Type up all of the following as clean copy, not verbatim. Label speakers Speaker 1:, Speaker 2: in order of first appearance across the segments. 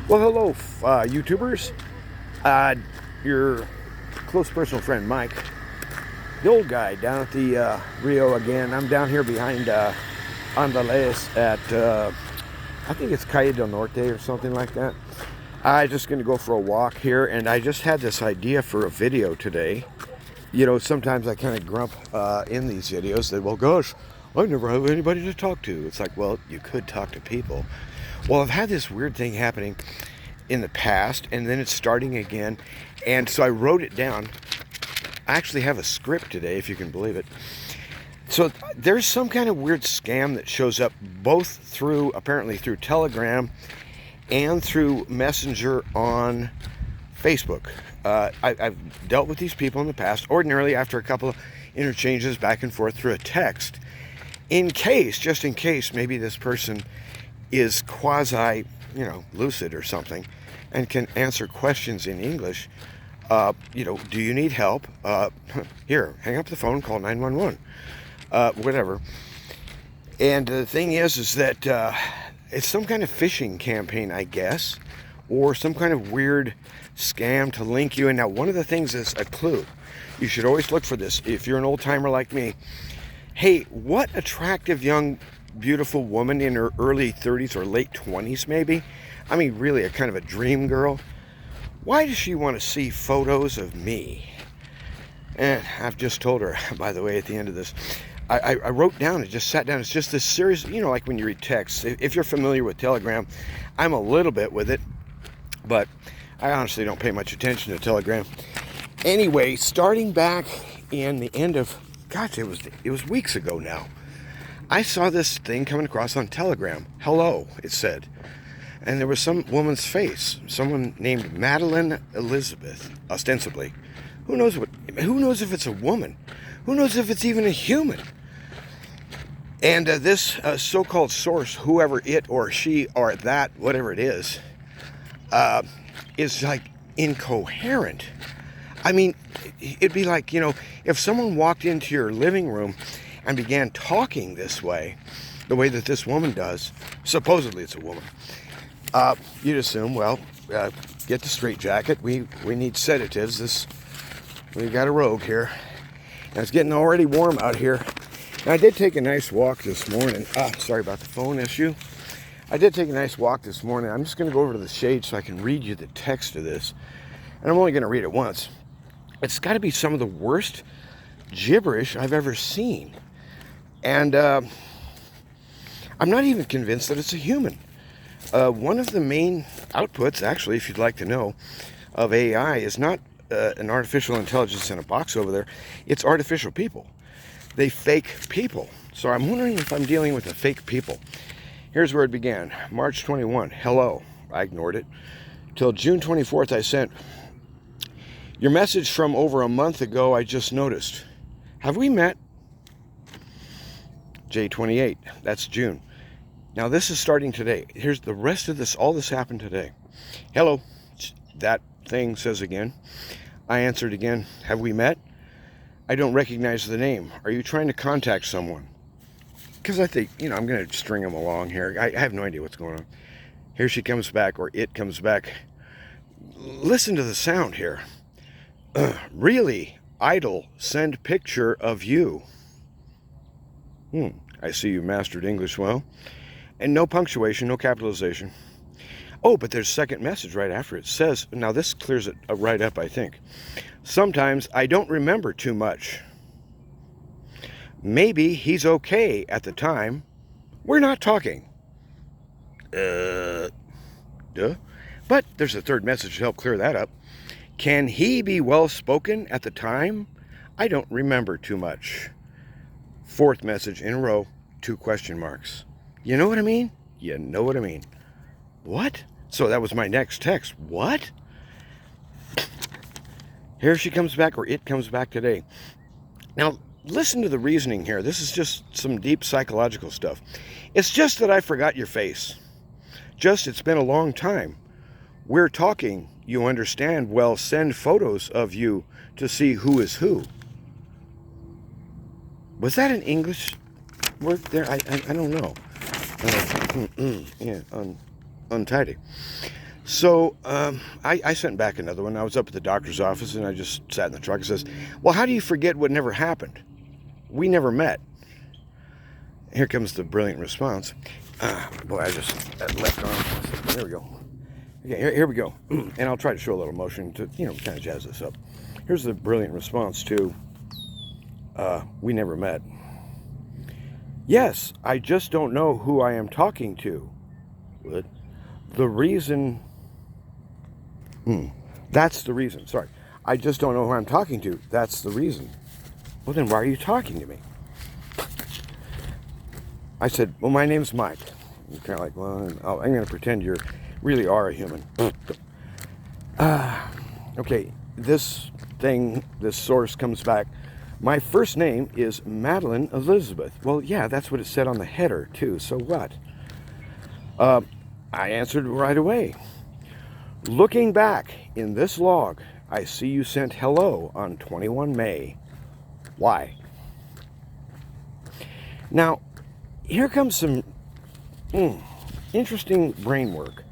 Speaker 1: Well, hello, YouTubers. Your close personal friend, Mike, the old guy down at the Rio again. I'm down here behind Andales at, I think it's Calle del Norte or something like that. I'm just going to go for a walk here, and I just had this idea for a video today. You know, sometimes I kind of grump in these videos that, well, gosh, I never have anybody to talk to. It's like, well, you could talk to people. Well, I've had this weird thing happening in the past, and then it's starting again. And so I wrote it down. I actually have a script today, if you can believe it. So there's some kind of weird scam that shows up both through, apparently through Telegram and through Messenger on Facebook. I've dealt with these people in the past, ordinarily after a couple of interchanges back and forth through a text, just in case, maybe this person is quasi, lucid or something, and can answer questions in English. Do you need help? Here, hang up the phone, call 911, whatever. And the thing is that it's some kind of phishing campaign, I guess, or some kind of weird scam to link you. And now one of the things is a clue. You should always look for this. If you're an old timer like me, hey, what attractive young beautiful woman in her early 30s or late 20s maybe, I mean really a kind of a dream girl, why does she want to see photos of me? And I've just told her, by the way, at the end of this, I wrote down, and just sat down, it's just this series, like when you read text, if you're familiar with Telegram, I'm a little bit with it, but I honestly don't pay much attention to Telegram. Anyway, starting back in the end of, gosh, it was weeks ago now, I saw this thing coming across on Telegram. Hello, it said. And there was some woman's face. Someone named Madeline Elizabeth, ostensibly. Who knows if it's a woman? Who knows if it's even a human? And this so-called source, whoever it or she or that, whatever it is like incoherent. I mean, it'd be like, if someone walked into your living room and began talking this way, the way that this woman does, supposedly it's a woman, you'd assume, well, get the straitjacket, we need sedatives, we got a rogue here, and it's getting already warm out here. And I did take a nice walk this morning. Sorry about the phone issue. I did take a nice walk this morning. I'm just going to go over to the shade so I can read you the text of this, and I'm only going to read it once. It's got to be some of the worst gibberish I've ever seen. And I'm not even convinced that it's a human. One of the main outputs, actually, if you'd like to know, of AI is not an artificial intelligence in a box over there. It's artificial people. They fake people. So I'm wondering if I'm dealing with a fake people. Here's where it began. March 21. Hello. I ignored it. Till June 24th, I sent, your message from over a month ago, I just noticed. Have we met? J28, that's June. Now this is starting today. Here's the rest of this, all this happened today. Hello, that thing says again. I answered again, have we met? I don't recognize the name. Are you trying to contact someone? Because I think, I'm going to string them along here. I have no idea what's going on. Here she comes back, or it comes back. Listen to the sound here. Really, idle, send picture of you. I see you mastered English well. And no punctuation, no capitalization. Oh, but there's a second message right after it. It says, now this clears it right up, I think. Sometimes I don't remember too much. Maybe he's okay at the time. We're not talking. Duh. But there's a third message to help clear that up. Can he be well-spoken at the time? I don't remember too much. Fourth message in a row, 2 question marks. You know what I mean? You know what I mean. What? So that was my next text. What? Here she comes back, or it comes back today. Now, listen to the reasoning here. This is just some deep psychological stuff. It's just that I forgot your face. It's been a long time. We're talking, you understand. Well, send photos of you to see who is who. Was that an English word there? I don't know. Yeah, untidy. So I sent back another one. I was up at the doctor's office and I just sat in the truck and says, well, how do you forget what never happened? We never met. Here comes the brilliant response. Boy, I just left arm. There we go. Okay, here we go. And I'll try to show a little motion to, kind of jazz this up. Here's the brilliant response to, we never met. Yes, I just don't know who I am talking to. What? The reason... That's the reason. Sorry. I just don't know who I'm talking to. That's the reason. Well, then why are you talking to me? I said, well, my name's Mike. You're kind of like, well, I'm going to pretend you really are a human. Okay, this source comes back. My first name is Madeline Elizabeth. Well, yeah, that's what it said on the header, too. So what? I answered right away. Looking back in this log, I see you sent hello on 21 May. Why? Now, here comes some interesting brain work.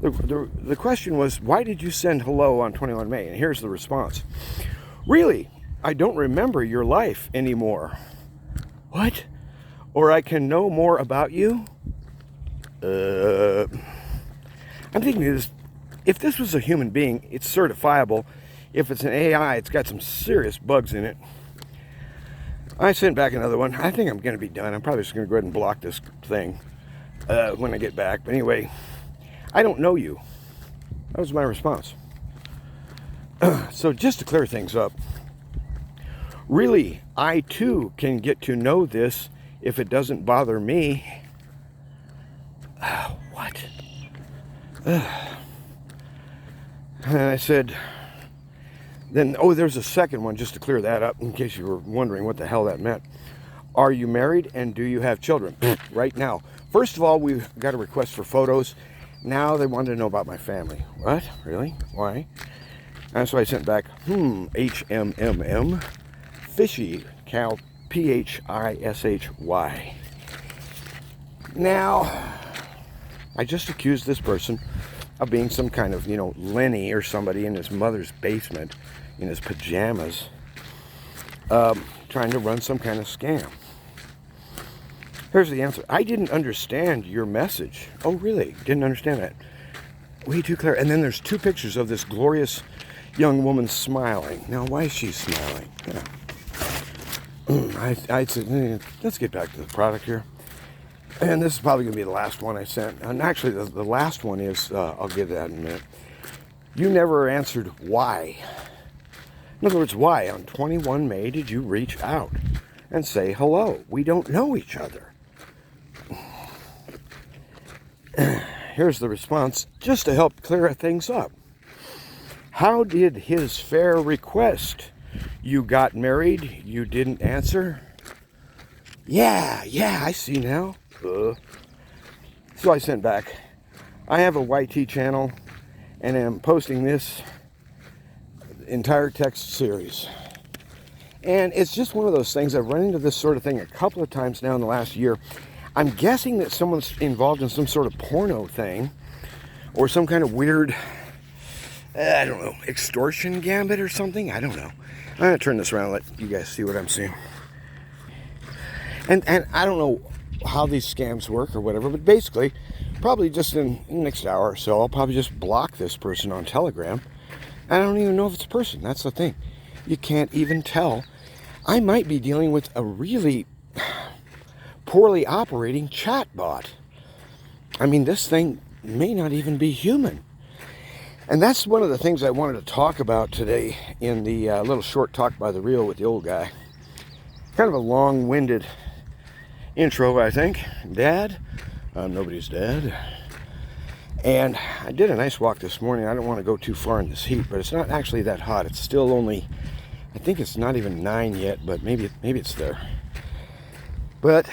Speaker 1: The question was, why did you send hello on 21 May? And here's the response. Really, I don't remember your life anymore. What? Or I can know more about you? I'm thinking if this was a human being, it's certifiable. If it's an AI, it's got some serious bugs in it. I sent back another one. I think I'm going to be done. I'm probably just going to go ahead and block this thing when I get back. But anyway, I don't know you. That was my response. So just to clear things up, really, I too can get to know this if it doesn't bother me. What? And I said, then, there's a second one just to clear that up in case you were wondering what the hell that meant. Are you married and do you have children? Right now. First of all, we've got a request for photos. Now they wanted to know about my family. What? Really? Why? And so I sent back, HMMM, fishy, Cal, PHISHY. Now, I just accused this person of being some kind of, Lenny or somebody in his mother's basement in his pajamas, trying to run some kind of scam. Here's the answer. I didn't understand your message. Oh, really? Didn't understand that? Way too clear. And then there's two pictures of this glorious young woman smiling. Now, why is she smiling? I'd say, let's get back to the product here. And this is probably going to be the last one I sent. And actually, the last one is, I'll get to that in a minute. You never answered why. In other words, why on 21 May did you reach out and say hello? We don't know each other. Here's the response, just to help clear things up. How did his fair request? You got married, you didn't answer? Yeah, I see now. So I sent back, I have a YT channel and am posting this entire text series. And it's just one of those things. I've run into this sort of thing a couple of times now in the last year. I'm guessing that someone's involved in some sort of porno thing or some kind of weird, I don't know, extortion gambit or something. I don't know. I'm going to turn this around and let you guys see what I'm seeing. And I don't know how these scams work or whatever, but basically, probably just in the next hour or so, I'll probably just block this person on Telegram. I don't even know if it's a person. That's the thing. You can't even tell. I might be dealing with a really poorly operating chatbot. I mean, this thing may not even be human. And that's one of the things I wanted to talk about today in the little short talk by the reel with the old guy. Kind of a long-winded intro, I think. Dad? I'm nobody's dad. And I did a nice walk this morning. I don't want to go too far in this heat, but it's not actually that hot. It's still only, I think it's not even 9 yet, but maybe it's there. But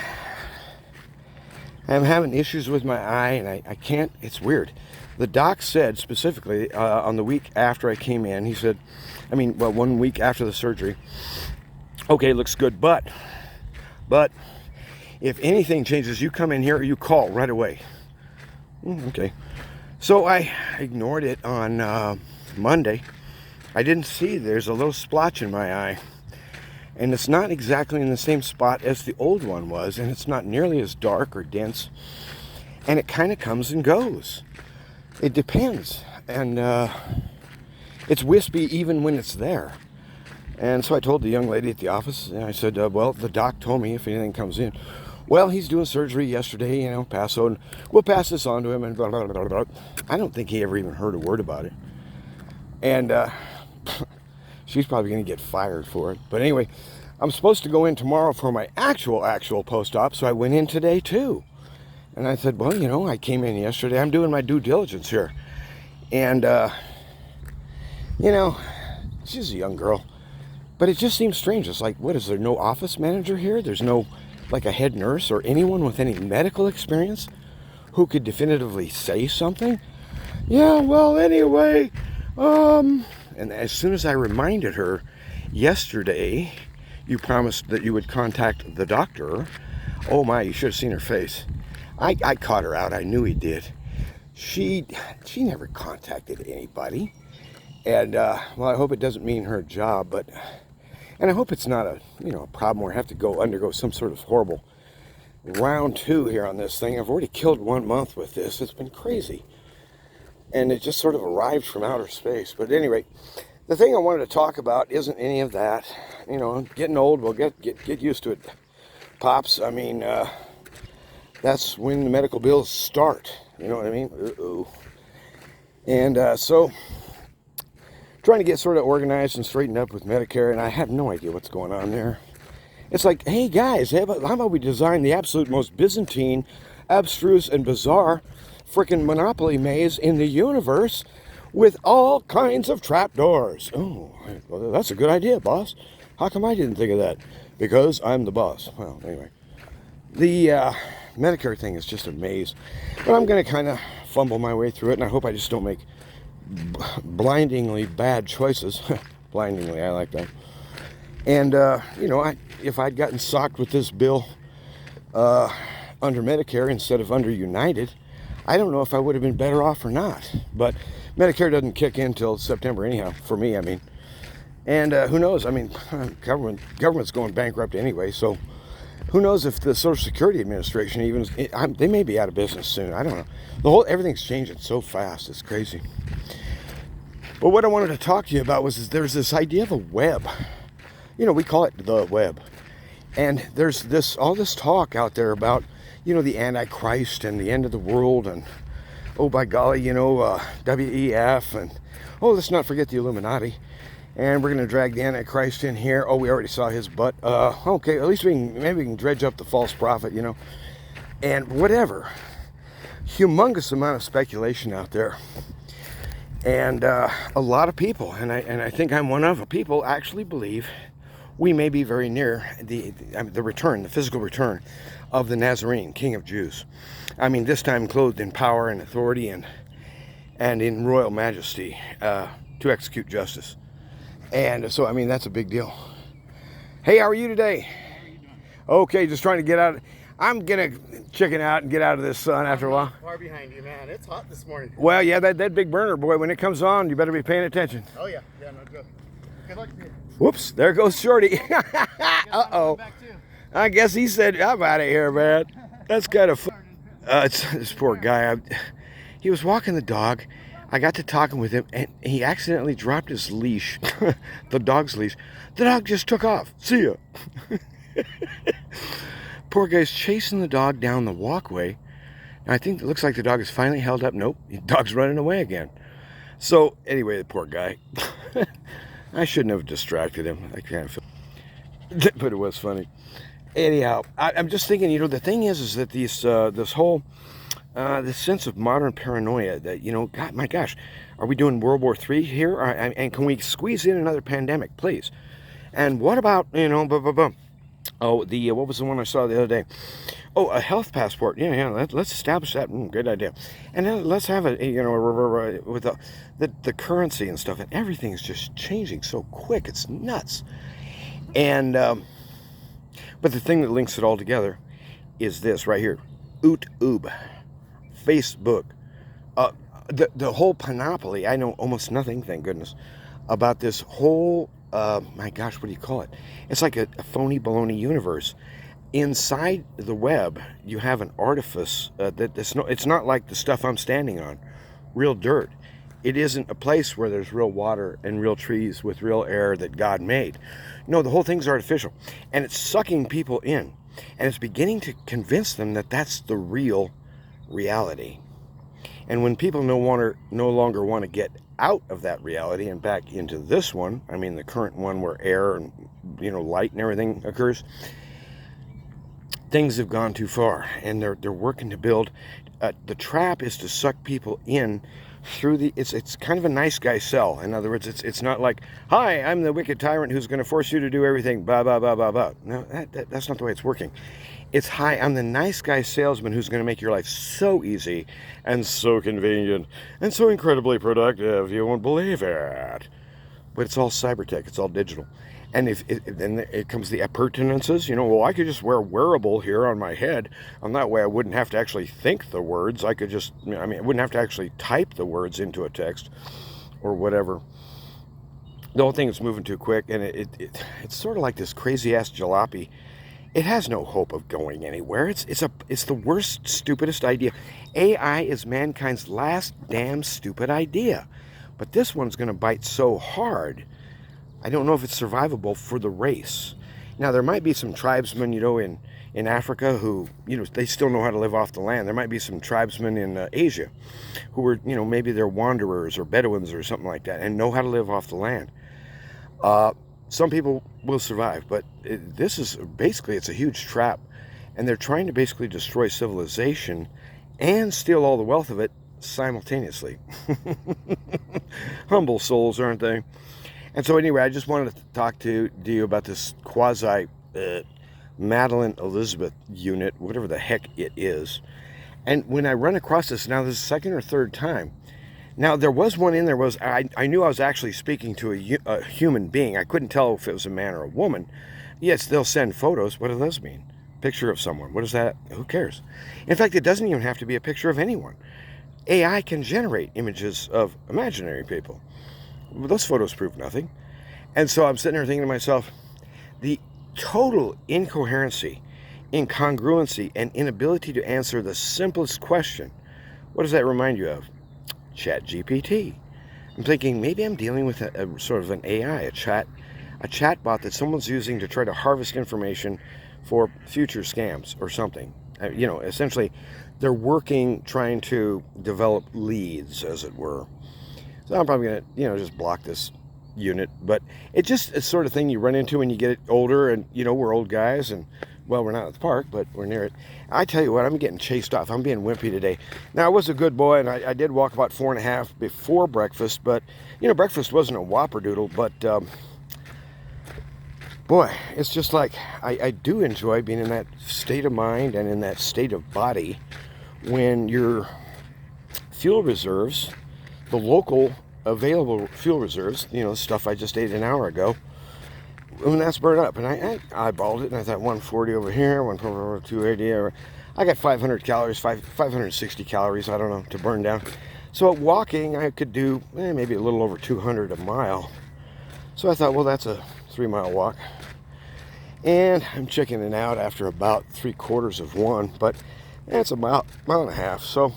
Speaker 1: I'm having issues with my eye, and I can't, it's weird. The doc said specifically on the week after I came in, he said, 1 week after the surgery, okay, looks good, but if anything changes, you come in here or you call right away. Okay. So I ignored it on Monday. I didn't see there's a little splotch in my eye. And it's not exactly in the same spot as the old one was, and it's not nearly as dark or dense. And it kind of comes and goes. It depends. And it's wispy even when it's there. And so I told the young lady at the office, and I said, well, the doc told me if anything comes in. Well, he's doing surgery yesterday, Paso, and we'll pass this on to him, and blah, blah, blah, blah. I don't think he ever even heard a word about it. And she's probably going to get fired for it. But anyway, I'm supposed to go in tomorrow for my actual post-op, so I went in today too. And I said, well, I came in yesterday. I'm doing my due diligence here. And, she's a young girl. But it just seems strange. It's like, what, is there no office manager here? There's no, like, a head nurse or anyone with any medical experience who could definitively say something? Yeah, well, anyway, and as soon as I reminded her, yesterday, you promised that you would contact the doctor. Oh my, you should have seen her face. I caught her out. I knew he did. She never contacted anybody. And, well, I hope it doesn't mean her job, and I hope it's not a problem where I have to undergo some sort of horrible round 2 here on this thing. I've already killed 1 month with this. It's been crazy. And it just sort of arrived from outer space. But at any rate, the thing I wanted to talk about isn't any of that. I'm getting old. Well, get used to it, Pops. I mean, that's when the medical bills start. You know what I mean? Uh-oh. And so trying to get sort of organized and straightened up with Medicare, and I have no idea what's going on there. It's like, hey guys, how about we design the absolute most Byzantine, abstruse, and bizarre frickin' Monopoly maze in the universe with all kinds of trapdoors. Oh, well, that's a good idea, boss. How come I didn't think of that? Because I'm the boss. Well, anyway. The Medicare thing is just a maze. But I'm going to kind of fumble my way through it, and I hope I just don't make blindingly bad choices. Blindingly, I like that. And, if I'd gotten socked with this bill under Medicare instead of under United, I don't know if I would have been better off or not. But Medicare doesn't kick in till September anyhow, for me, I mean. And who knows? I mean, government's going bankrupt anyway, so who knows if the Social Security Administration they may be out of business soon. I don't know. Everything's changing so fast. It's crazy. But what I wanted to talk to you about was there's this idea of a web. We call it the web. And there's all this talk out there about, the Antichrist and the end of the world, and, oh, by golly, WEF, and, oh, let's not forget the Illuminati. And we're going to drag the Antichrist in here. Oh, we already saw his butt. Okay, at least maybe we can dredge up the false prophet, and whatever. Humongous amount of speculation out there. And a lot of people, and I think I'm one of the people, actually believe we may be very near the physical return of the Nazarene, King of Jews. I mean, this time clothed in power and authority and in royal majesty to execute justice. And so, I mean, that's a big deal. Hey, how are you today?
Speaker 2: How are you doing?
Speaker 1: Okay, just trying to get out. I'm going to chicken out and get out of this sun after a while.
Speaker 2: Far behind you, man. It's hot this morning.
Speaker 1: Well, yeah, that big burner, boy, when it comes on, you better be paying attention.
Speaker 2: Oh, yeah. Yeah, no joke. Good luck to you.
Speaker 1: Whoops, there goes Shorty. Uh-oh. I guess he said, I'm out of here, man. That's kind of fun. This poor guy. He was walking the dog. I got to talking with him, and he accidentally dropped his leash, the dog's leash. The dog just took off. See ya. Poor guy's chasing the dog down the walkway. And I think it looks like the dog is finally held up. Nope, the dog's running away again. So, anyway, the poor guy. I shouldn't have distracted him. I kind of feel, but it was funny. Anyhow, I'm just thinking, the thing is that this whole this sense of modern paranoia that, God, my gosh, are we doing World War III here? And can we squeeze in another pandemic, please? And what about, Oh, what was the one I saw the other day? Oh, a health passport. Yeah, let's establish that. Good idea. And then let's have it, with the currency and stuff. And everything's just changing so quick. It's nuts. And, but the thing that links it all together is this right here. YouTube, Facebook, the whole panoply. I know almost nothing, thank goodness, about this whole. My gosh, what do you call it? It's like a phony baloney universe. Inside the web, you have an artifice it's not like the stuff I'm standing on, real dirt. It isn't a place where there's real water and real trees with real air that God made. No, the whole thing's artificial, and it's sucking people in, and it's beginning to convince them that that's the real reality. And when people no longer want to get out of that reality and back into this one, I mean the current one where air and light and everything occurs, things have gone too far, and they're working to build. The trap is to suck people in through it's kind of a nice guy sell. In other words, it's not like, hi, I'm the wicked tyrant who's going to force you to do everything, blah, blah, blah, blah, blah. No, that's not the way it's working. It's, hi, I'm the nice guy salesman who's going to make your life so easy and so convenient and so incredibly productive, you won't believe it. But it's all cyber tech, it's all digital. And then it comes the appurtenances. Well, I could just wear a wearable here on my head, and that way I wouldn't have to actually think the words. I could just, I wouldn't have to actually type the words into a text or whatever. The whole thing is moving too quick, and it's sort of like this crazy-ass jalopy. It has no hope of going anywhere. It's the worst, stupidest idea. AI is mankind's last damn stupid idea. But this one's going to bite so hard, I don't know if it's survivable for the race. Now, there might be some tribesmen, in Africa who, they still know how to live off the land. There might be some tribesmen in Asia who were, maybe they're wanderers or Bedouins or something like that and know how to live off the land. Some people will survive, but this is basically, it's a huge trap. And they're trying to basically destroy civilization and steal all the wealth of it simultaneously. Humble souls, aren't they? And so anyway, I just wanted to talk to you about this quasi Madeline Elizabeth unit, whatever the heck it is. And when I run across this, now this is the second or third time. Now, there was one in there, I knew I was actually speaking to a human being. I couldn't tell if it was a man or a woman. Yes, they'll send photos. What does this mean? Picture of someone. What is that? Who cares? In fact, it doesn't even have to be a picture of anyone. AI can generate images of imaginary people. Those photos prove nothing. And so I'm sitting there thinking to myself, the total incoherency, incongruency, and inability to answer the simplest question. What does that remind you of? ChatGPT. I'm thinking maybe I'm dealing with a sort of an AI, a chatbot that someone's using to try to harvest information for future scams or something. Essentially, they're working, trying to develop leads, as it were. So I'm probably going to, just block this unit. But it's just a sort of thing you run into when you get older, and, we're old guys, and, well, we're not at the park, but we're near it. I tell you what, I'm getting chased off. I'm being wimpy today. Now, I was a good boy, and I did walk about 4.5 before breakfast, but, breakfast wasn't a whopperdoodle, but, boy, it's just like, I do enjoy being in that state of mind and in that state of body when your fuel reserves, the local available fuel reserves, stuff I just ate an hour ago, when that's burned up. And I eyeballed it, and I thought 140 over here, 140 over 280. I got 500 calories, 560 calories, I don't know, to burn down. So walking, I could do maybe a little over 200 a mile. So I thought, well, that's a 3-mile walk. And I'm checking out after about 3/4 of one, but it's a mile and a half. So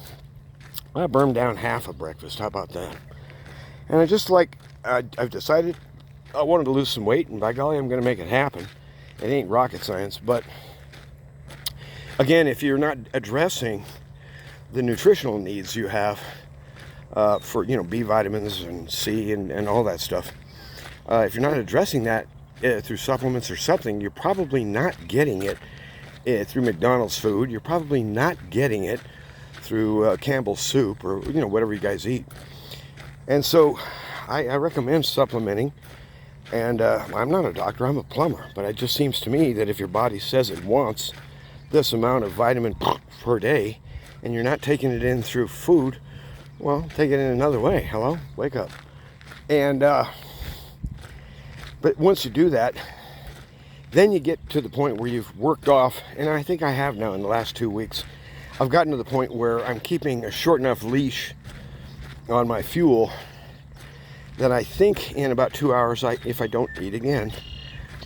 Speaker 1: I burned down half of breakfast. How about that? And I've decided I wanted to lose some weight, and by golly, I'm going to make it happen. It ain't rocket science, but again, if you're not addressing the nutritional needs you have for, B vitamins and C and all that stuff, if you're not addressing that through supplements or something, you're probably not getting it through McDonald's food. You're probably not getting it through Campbell's soup or, whatever you guys eat. And so I recommend supplementing. And I'm not a doctor, I'm a plumber. But it just seems to me that if your body says it wants this amount of vitamin per day, and you're not taking it in through food, well, take it in another way. Hello? Wake up. And, but once you do that, then you get to the point where you've worked off, and I think I have now in the last 2 weeks, I've gotten to the point where I'm keeping a short enough leash on my fuel, then I think in about 2 hours, if I don't eat again,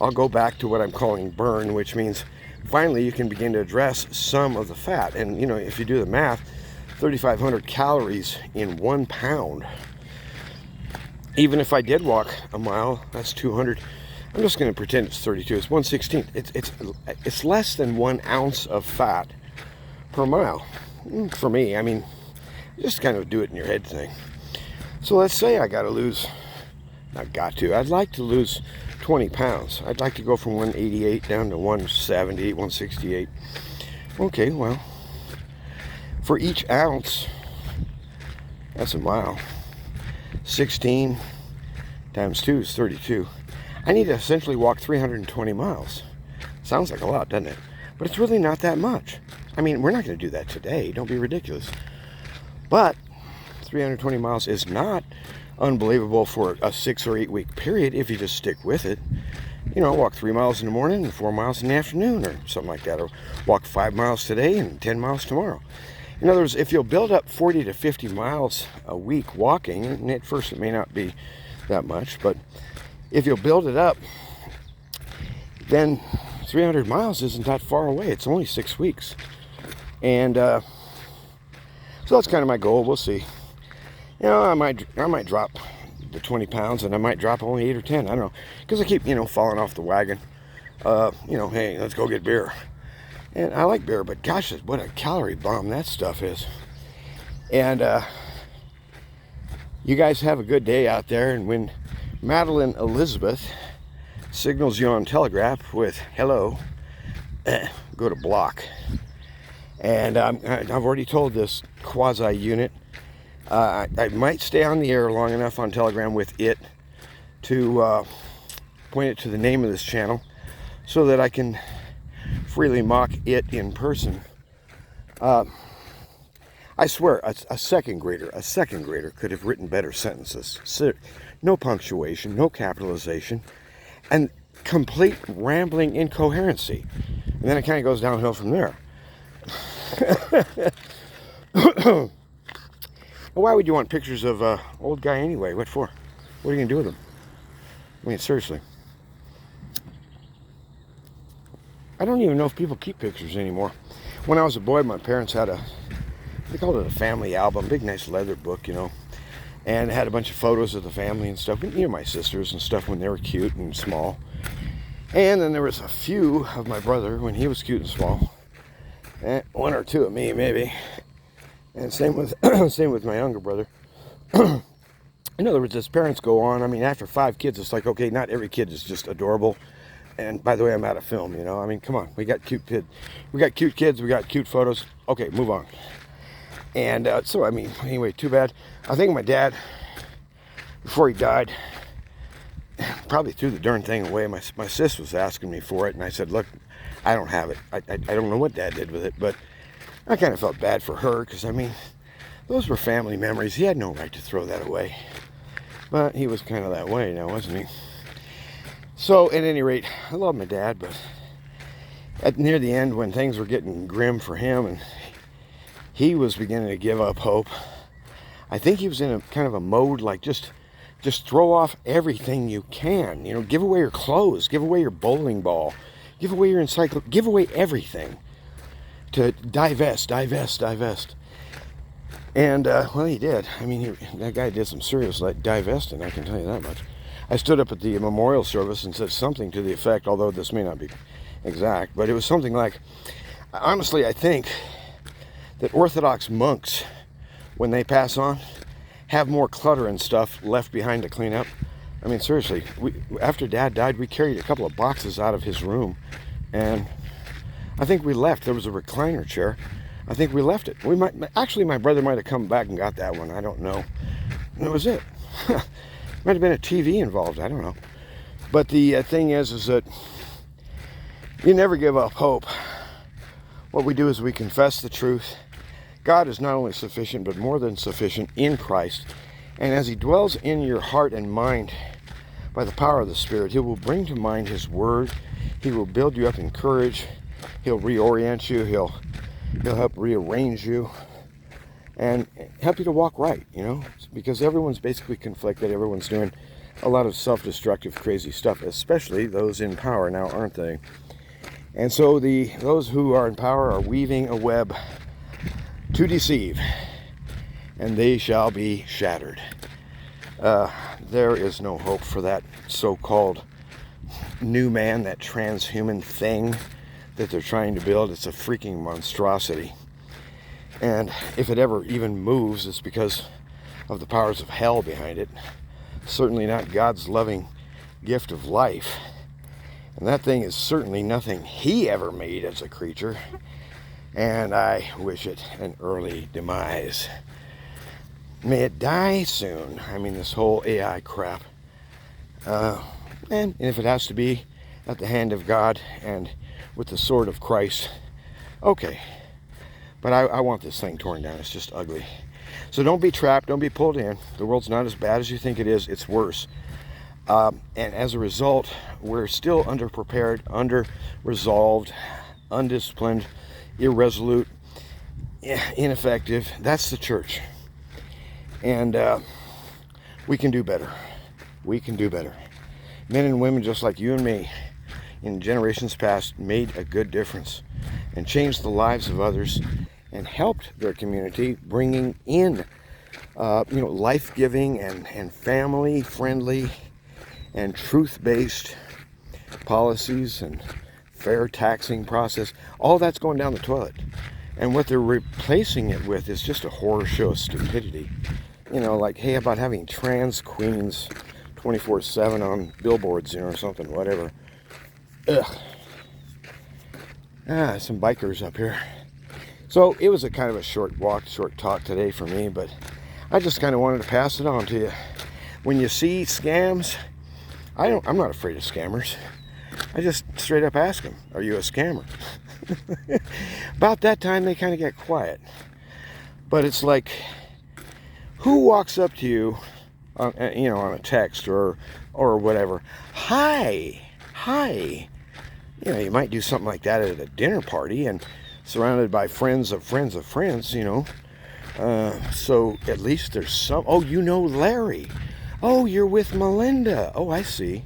Speaker 1: I'll go back to what I'm calling burn, which means finally you can begin to address some of the fat. And you know, if you do the math, 3,500 calories in 1 pound. Even if I did walk a mile, that's 200. I'm just going to pretend it's 32. It's 1/16. It's less than 1 ounce of fat per mile. For me, I mean, just kind of do it in your head thing. So let's say I got to lose, I'd like to lose 20 pounds. I'd like to go from 188 down to 170, 168. Okay, well, for each ounce, that's a mile. 16 times 2 is 32. I need to essentially walk 320 miles. Sounds like a lot, doesn't it? But it's really not that much. I mean, we're not going to do that today. Don't be ridiculous. But 320 miles is not unbelievable for a 6 or 8 week period if you just stick with it. You know, walk 3 miles in the morning and 4 miles in the afternoon or something like that. Or walk 5 miles today and 10 miles tomorrow. In other words, if you'll build up 40 to 50 miles a week walking, and at first it may not be that much, but if you'll build it up, then 300 miles isn't that far away. It's only 6 weeks. And so that's kind of my goal. We'll see. You know, I might drop the 20 pounds, and I might drop only 8 or 10. I don't know. Because I keep, falling off the wagon. Hey, let's go get beer. And I like beer, but gosh, what a calorie bomb that stuff is. And you guys have a good day out there. And when Madeline Elizabeth signals you on telegraph with hello, go to block. And I've already told this quasi unit I might stay on the air long enough on Telegram with it to point it to the name of this channel so that I can freely mock it in person. I swear, a second grader could have written better sentences. No punctuation, no capitalization, and complete rambling incoherency. And then it kind of goes downhill from there. Why would you want pictures of an old guy anyway? What for? What are you going to do with them? I mean, seriously. I don't even know if people keep pictures anymore. When I was a boy, my parents had they called it a family album, big nice leather book, and it had a bunch of photos of the family and stuff. My sisters and stuff when they were cute and small. And then there was a few of my brother when he was cute and small. And 1 or 2 of me, maybe. And same with my younger brother. In other words, as parents go on, I mean, after 5 kids, it's like, okay, not every kid is just adorable. And by the way, I'm out of film, I mean, come on, we got cute kids, we got cute photos. Okay, move on. And so, I mean, anyway, too bad. I think my dad, before he died, probably threw the darn thing away. My sis was asking me for it, and I said, look, I don't have it. I don't know what Dad did with it, but I kind of felt bad for her because, I mean, those were family memories. He had no right to throw that away. But he was kind of that way now, wasn't he? So, at any rate, I love my dad, but near the end, when things were getting grim for him and he was beginning to give up hope, I think he was in a kind of a mode like just throw off everything you can. Give away your clothes, give away your bowling ball, give away your encyclopedia, give away everything. To divest. And, well, he did. I mean, that guy did some serious divesting, I can tell you that much. I stood up at the memorial service and said something to the effect, although this may not be exact, but it was something like, honestly, I think that Orthodox monks, when they pass on, have more clutter and stuff left behind to clean up. I mean, seriously, after Dad died, we carried a couple of boxes out of his room, and I think we left. There was a recliner chair. I think we left it. My brother might have come back and got that one. I don't know. And that was it. Might have been a TV involved. I don't know. But the thing is that you never give up hope. What we do is we confess the truth. God is not only sufficient, but more than sufficient in Christ. And as He dwells in your heart and mind by the power of the Spirit, He will bring to mind His Word. He will build you up in courage. He'll reorient you. He'll help rearrange you. and help you to walk right, you know, because everyone's basically conflicted. Everyone's doing a lot of self-destructive, crazy stuff, especially those in power now, aren't they? And so those who are in power are weaving a web to deceive, and they shall be shattered. There is no hope for that so-called new man, that transhuman thing that they're trying to build. It's a freaking monstrosity. And if it ever even moves, it's because of the powers of hell behind it. Certainly not God's loving gift of life. And that thing is certainly nothing he ever made as a creature. And I wish it an early demise. May it die soon. I mean, this whole AI crap. And if it has to be at the hand of God and with the sword of Christ, okay. But I want this thing torn down. It's just ugly. So don't be trapped. Don't be pulled in. The world's not as bad as you think it is. It's worse. And as a result, we're still underprepared, under-resolved, undisciplined, irresolute, ineffective. That's the church. And we can do better. We can do better. Men and women just like you and me in generations past made a good difference and changed the lives of others and helped their community, bringing in life-giving and family-friendly and truth-based policies and fair taxing process. All that's going down the toilet. And what they're replacing it with is just a horror show of stupidity. You know, like, hey, about having trans queens 24/7 on billboards, you know, or something, whatever. Ugh. Some bikers up here. So it was a kind of a short talk today for me, but I just kind of wanted to pass it on to you. When you see scams, I'm not afraid of scammers. I just straight up ask them, are you a scammer? About that time, they kind of get quiet. But it's like, who walks up to you on a text or whatever? Hi. You know, you might do something like that at a dinner party and surrounded by friends of friends of friends, you know. So at least there's some, oh, you know Larry. Oh, you're with Melinda. Oh, I see.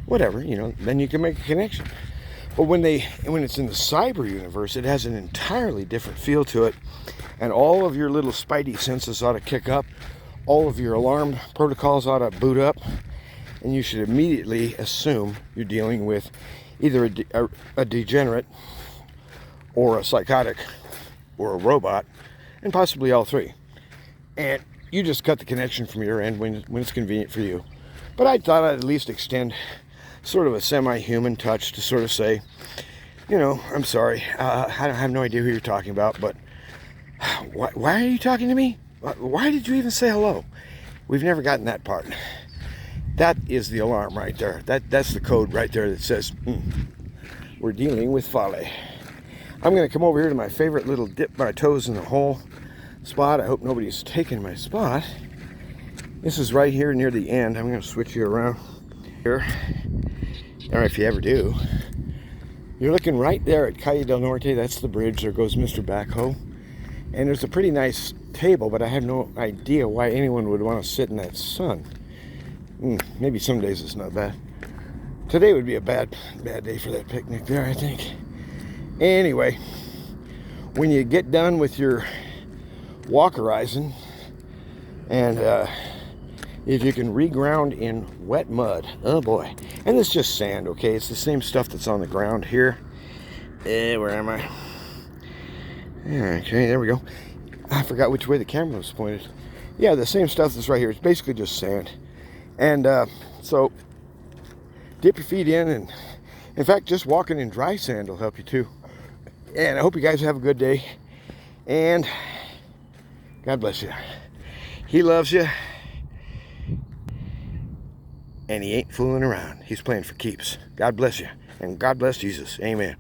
Speaker 1: Whatever, you know, then you can make a connection. But when it's in the cyber universe, it has an entirely different feel to it. And all of your little spidey senses ought to kick up. All of your alarm protocols ought to boot up. And you should immediately assume you're dealing with either a degenerate or a psychotic or a robot, and possibly all three. And you just cut the connection from your end when it's convenient for you. But I thought I'd at least extend sort of a semi-human touch to sort of say, you know, I'm sorry, I have no idea who you're talking about, but why are you talking to me? Why did you even say hello? We've never gotten that part. That is the alarm right there. That's the code right there that says, we're dealing with folly. I'm going to come over here to my favorite little dip my toes in the hole spot. I hope nobody's taking my spot. This is right here near the end. I'm going to switch you around here. Or if you ever do. You're looking right there at Calle del Norte. That's the bridge. There goes Mr. Backhoe. And there's a pretty nice table, but I have no idea why anyone would want to sit in that sun. Maybe some days it's not bad. Today would be a bad day for that picnic there, I think. Anyway, when you get done with your walkerizing, and if you can reground in wet mud, oh boy. And it's just sand, okay? It's the same stuff that's on the ground here. Where am I? Okay, there we go. I forgot which way the camera was pointed. Yeah, the same stuff that's right here. It's basically just sand. And so dip your feet in, and in fact, just walking in dry sand will help you too. And I hope you guys have a good day. And God bless you. He loves you. And he ain't fooling around. He's playing for keeps. God bless you. And God bless Jesus. Amen.